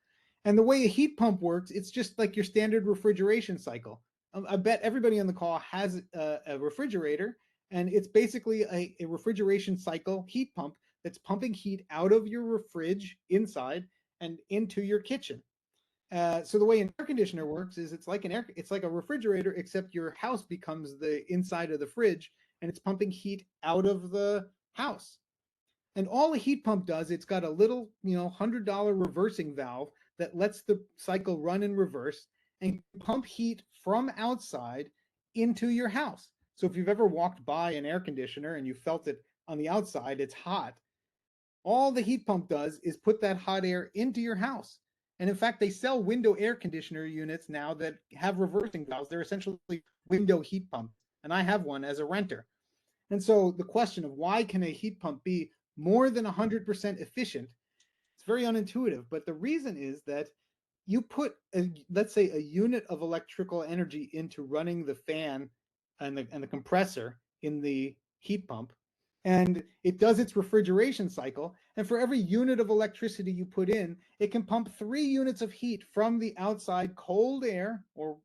And the way a heat pump works, it's just like your standard refrigeration cycle. I bet everybody on the call has a refrigerator, and it's basically a refrigeration cycle heat pump that's pumping heat out of your fridge inside and into your kitchen. So the way an air conditioner works is it's like a refrigerator, except your house becomes the inside of the fridge, and it's pumping heat out of the house. And all a heat pump does, it's got a little, $100 reversing valve that lets the cycle run in reverse and pump heat from outside into your house. So if you've ever walked by an air conditioner and you felt it on the outside, it's hot. All the heat pump does is put that hot air into your house. And in fact, they sell window air conditioner units now that have reversing valves. They're essentially window heat pumps. And I have one as a renter. And so the question of why can a heat pump be more than 100% efficient, it's very unintuitive. But the reason is that you put, let's say, a unit of electrical energy into running the fan and the compressor in the heat pump, and it does its refrigeration cycle. And for every unit of electricity you put in, it can pump 3 units of heat from the outside cold air, or,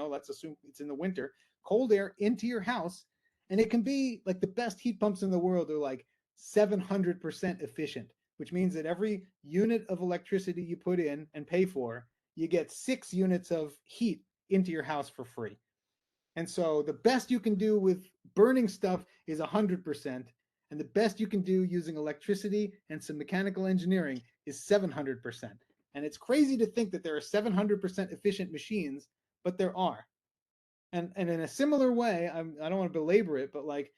let's assume it's in the winter, cold air into your house. And it can be like the best heat pumps in the world are like 700% efficient, which means that every unit of electricity you put in and pay for, you get 6 units of heat into your house for free. And so the best you can do with burning stuff is 100%. And the best you can do using electricity and some mechanical engineering is 700%. And it's crazy to think that there are 700% efficient machines, but there are. And in a similar way, I don't want to belabor it, but like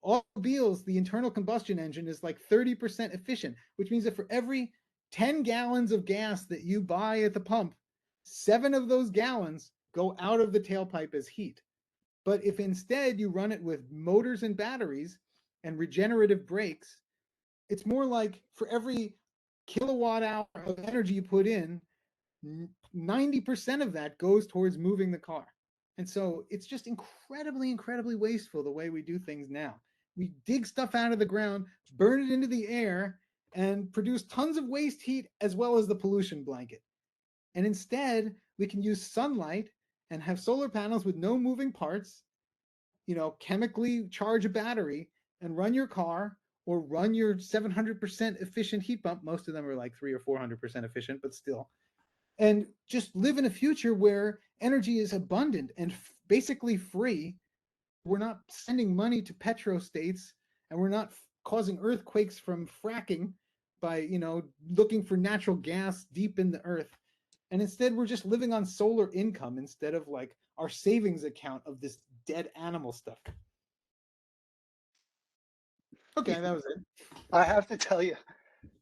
automobiles, the internal combustion engine is like 30% efficient, which means that for every 10 gallons of gas that you buy at the pump, 7 of those gallons go out of the tailpipe as heat. But if instead you run it with motors and batteries and regenerative brakes, it's more like for every kilowatt hour of energy you put in, 90% of that goes towards moving the car. And so it's just incredibly, incredibly wasteful the way we do things now. We dig stuff out of the ground, burn it into the air, and produce tons of waste heat as well as the pollution blanket. And instead, we can use sunlight and have solar panels with no moving parts, chemically charge a battery and run your car or run your 700% efficient heat pump. Most of them are like 300 or 400% efficient, but still. And just live in a future where energy is abundant and basically free. We're not sending money to petrostates, and we're not causing earthquakes from fracking by, looking for natural gas deep in the earth. And instead, we're just living on solar income instead of like our savings account of this dead animal stuff. Okay, that was it. I have to tell you,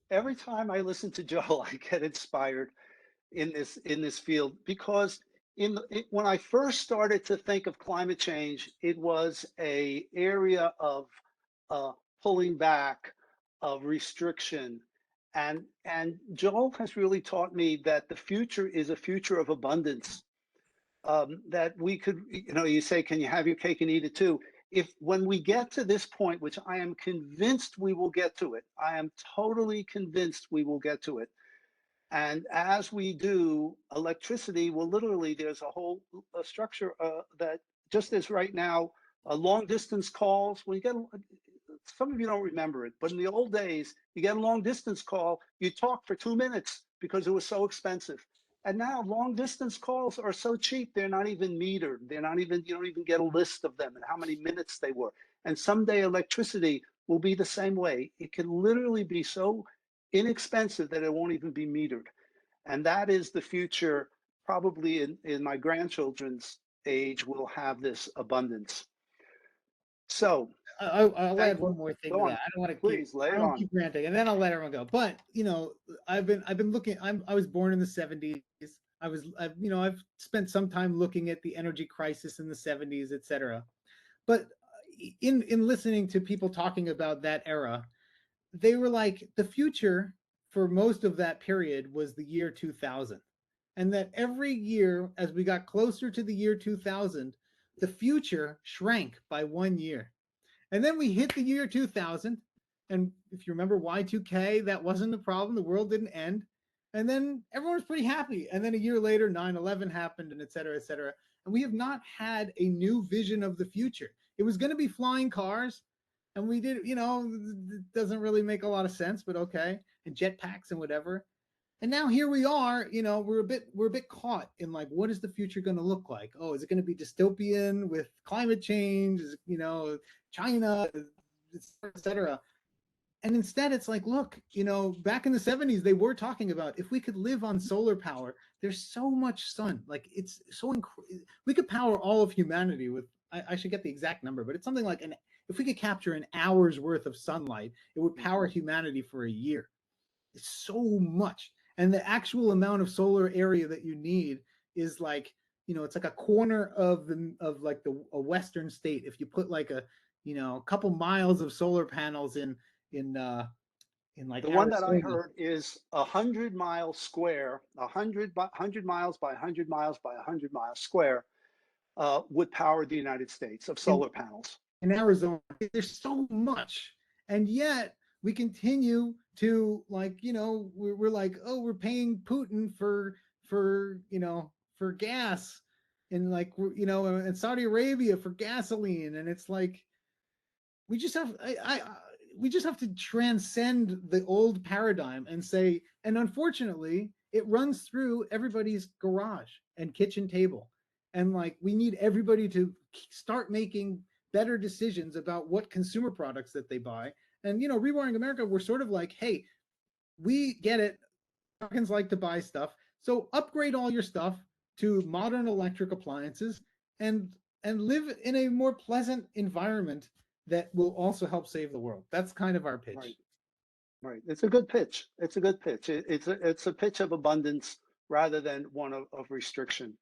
every time I listen to Joel, I get inspired in this field, because when I first started to think of climate change, it was a area of pulling back, of restriction, and Joel has really taught me that the future is a future of abundance. That we could, you say, can you have your cake and eat it too? When we get to this point, which I am convinced we will get to it, I am totally convinced we will get to it. And as we do, electricity will literally, there's a whole structure that just as right now, long distance calls, when you get, some of you don't remember it, but in the old days, you get a long distance call, you talk for 2 minutes because it was so expensive. And now long distance calls are so cheap, they're not even metered. They're not even, you don't even get a list of them and how many minutes they were. And someday electricity will be the same way. It can literally be so inexpensive that it won't even be metered. And that is the future. Probably in my grandchildren's age, we'll have this abundance. So I'll add one more thing to that. I don't want to keep ranting, and then I'll let everyone go. But I've been looking. I was born in the 70s. I've spent some time looking at the energy crisis in the 70s, etc. But in listening to people talking about that era, they were like, the future for most of that period was the year 2000, and that every year as we got closer to the year 2000, the future shrank by 1 year. And then we hit the year 2000. And if you remember Y2K, that wasn't the problem. The world didn't end. And then everyone was pretty happy. And then a year later, 9/11 happened, and et cetera, et cetera. And we have not had a new vision of the future. It was going to be flying cars. And we did, it doesn't really make a lot of sense, but okay. And jetpacks and whatever. And now here we are, we're a bit caught in like, what is the future going to look like? Oh, is it going to be dystopian with climate change? Is it, China, et cetera. And instead it's like, look, back in the 70s, they were talking about if we could live on solar power, there's so much sun. Like it's so we could power all of humanity with, I should get the exact number, but it's something like if we could capture an hour's worth of sunlight, it would power humanity for a year. It's so much. And the actual amount of solar area that you need is like, it's like a corner of a Western state. If you put like a couple miles of solar panels in like the one that I heard is 100 miles square, 100 miles by 100 miles by 100 miles square would power the United States of solar panels. In Arizona, there's so much, and yet we continue to we're like, oh, we're paying Putin for gas, and like in Saudi Arabia for gasoline, and it's like we just have to transcend the old paradigm and say, and unfortunately it runs through everybody's garage and kitchen table, and like we need everybody to start making better decisions about what consumer products that they buy. And Rewiring America, we're sort of like, hey, we get it. Americans like to buy stuff. So upgrade all your stuff to modern electric appliances and live in a more pleasant environment that will also help save the world. That's kind of our pitch. Right. Right. It's a good pitch. It's a good pitch. It's a pitch of abundance rather than one of restriction.